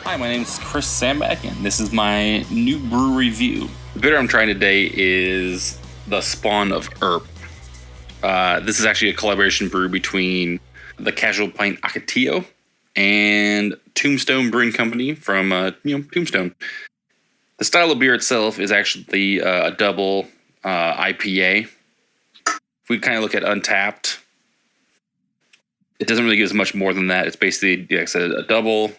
Hi, my name is Chris Sandback, and this is my new brew review. The beer I'm trying today is the Spawn of Earp. This is actually a collaboration brew between the Casual Pint Ocotillo and Tombstone Brewing Company from Tombstone. The style of beer itself is actually a double IPA. If we kind of look at Untappd, it doesn't really give us much more than that. It's basically, like I said, a double.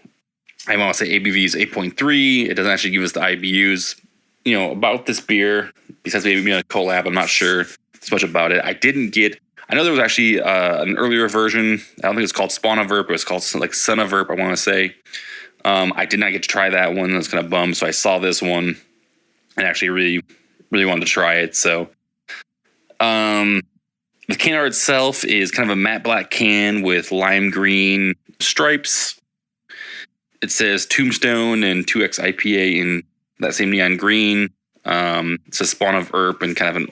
I want to say ABV is 8.3. It doesn't actually give us the IBUs. About this beer, besides maybe being a collab, I'm not sure as much about it. I know there was actually an earlier version. I don't think it's called Spawn of Earp. It was called like Son of Earp, I want to say. I did not get to try that one. I was kind of bummed. So I saw this one and actually really, really wanted to try it. So the can art itself is kind of a matte black can with lime green stripes. It says Tombstone and 2X IPA in that same neon green. It says Spawn of Earp in kind of an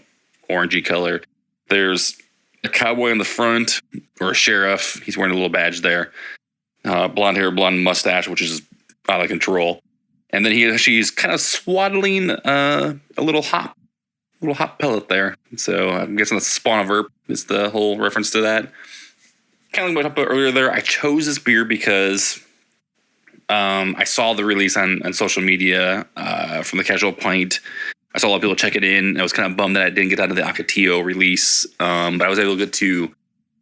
orangey color. There's a cowboy on the front, or a sheriff. He's wearing a little badge there. Blonde hair, blonde mustache, which is out of control. And then he's kind of swaddling a little hop pellet there. So I'm guessing that's Spawn of Earp is the whole reference to that. Kind of like what I talked about earlier there. I chose this beer because I saw the release on social media from the Casual Pint. I saw a lot of people check it in. I was kind of bummed that I didn't get out of the Ocotillo release, but I was able to get to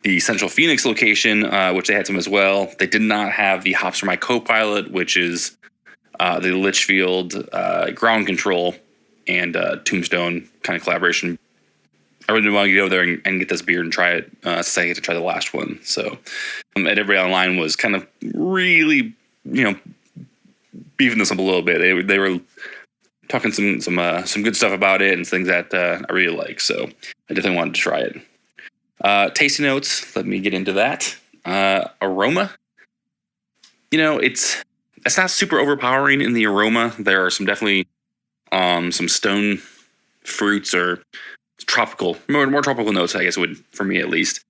the Central Phoenix location, which they had some as well. They did not have the hops for my co-pilot, which is the Litchfield ground control and Tombstone kind of collaboration. I really want to get over there and get this beer and try it. So I get to try the last one. So, and everybody online was kind of really, beefing this up a little bit. They were talking some good stuff about it and things that I really like. So I definitely wanted to try it. Tasting notes. Let me get into that. Aroma. It's not super overpowering in the aroma. There are definitely some stone fruits or tropical, more tropical notes, I guess, would for me at least.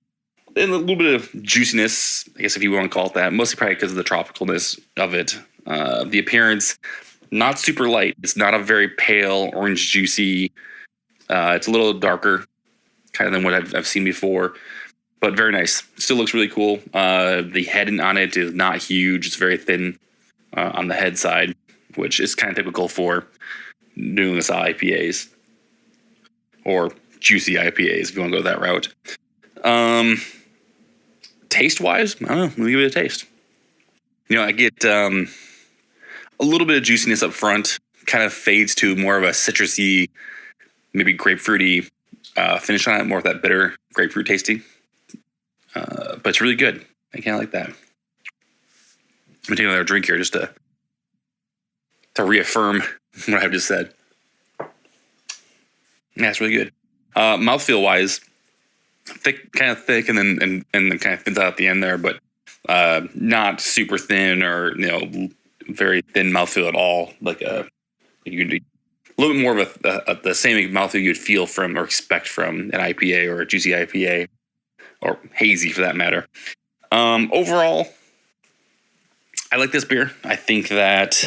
And a little bit of juiciness, I guess, if you want to call it that. Mostly probably because of the tropicalness of it. The appearance, not super light. It's not a very pale orange juicy. It's a little darker kind of than what I've seen before, but very nice. Still looks really cool. The head on it is not huge. It's very thin on the head side, which is kind of typical for doing this IPAs or juicy IPAs if you want to go that route. Taste wise, I don't know. Let me give it a taste. I get a little bit of juiciness up front, kind of fades to more of a citrusy, maybe grapefruity finish on it, more of that bitter grapefruit tasting. But it's really good. I kind of like that. I'm gonna take another drink here just to reaffirm what I've just said. Yeah, it's really good. Mouthfeel wise, kind of thick, and then kind of thins out at the end there, but not super thin or very thin mouthfeel at all. Like you can do a little bit more of the same mouthfeel you'd feel from or expect from an IPA or a juicy IPA or hazy for that matter. Overall, I like this beer. I think that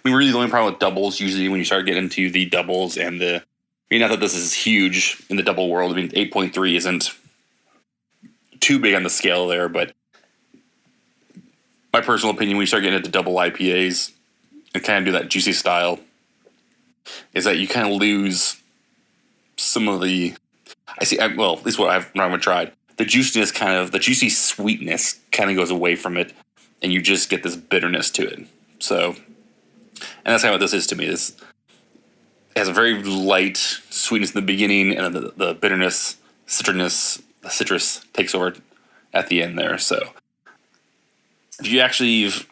really the only problem with doubles usually when you start getting into the doubles and not that this is huge in the double world. 8.3 isn't too big on the scale there, but my personal opinion, when you start getting into double IPAs and kind of do that juicy style, is that you kind of lose some of the, at least what I've tried, the juiciness the juicy sweetness kind of goes away from it, and you just get this bitterness to it. So, and that's kind of what this is to me. This has a very light sweetness in the beginning, and then the bitterness, the citrus takes over at the end there. So, if you actually have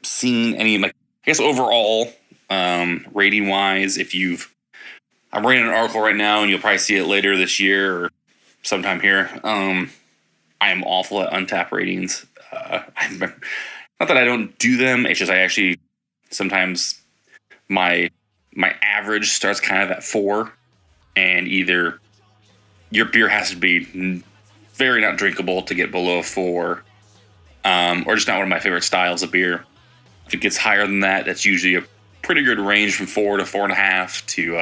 seen any, I guess overall, rating wise, I'm reading an article right now, and you'll probably see it later this year or sometime here. I am awful at Untappd ratings. Not that I don't do them. It's just I actually sometimes my average starts kind of at 4, and either your beer has to be very not drinkable to get below 4, or just not one of my favorite styles of beer. If it gets higher than that, that's usually a pretty good range from 4 to 4.5 to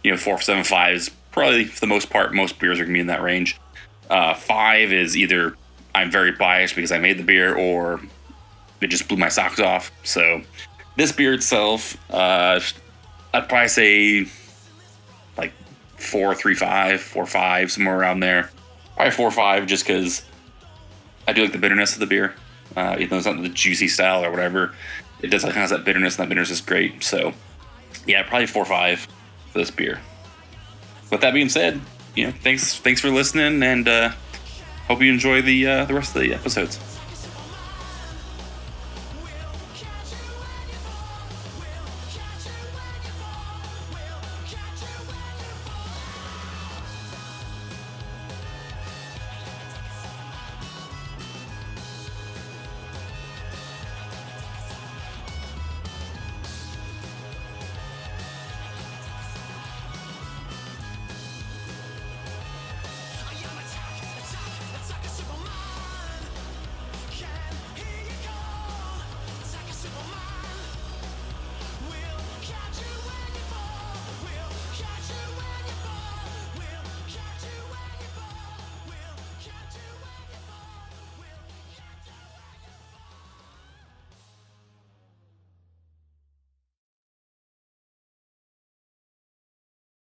4.75 is probably, for the most part, most beers are gonna be in that range. 5 is either I'm very biased because I made the beer, or it just blew my socks off. So this beer itself, I'd probably say like 4.35, 4.5, somewhere around there. Probably 4.5, just because I do like the bitterness of the beer. Even though it's not the juicy style or whatever, it does have that bitterness, and that bitterness is great. So yeah, probably 4.5 for this beer. With that being said, thanks for listening, and hope you enjoy the rest of the episodes.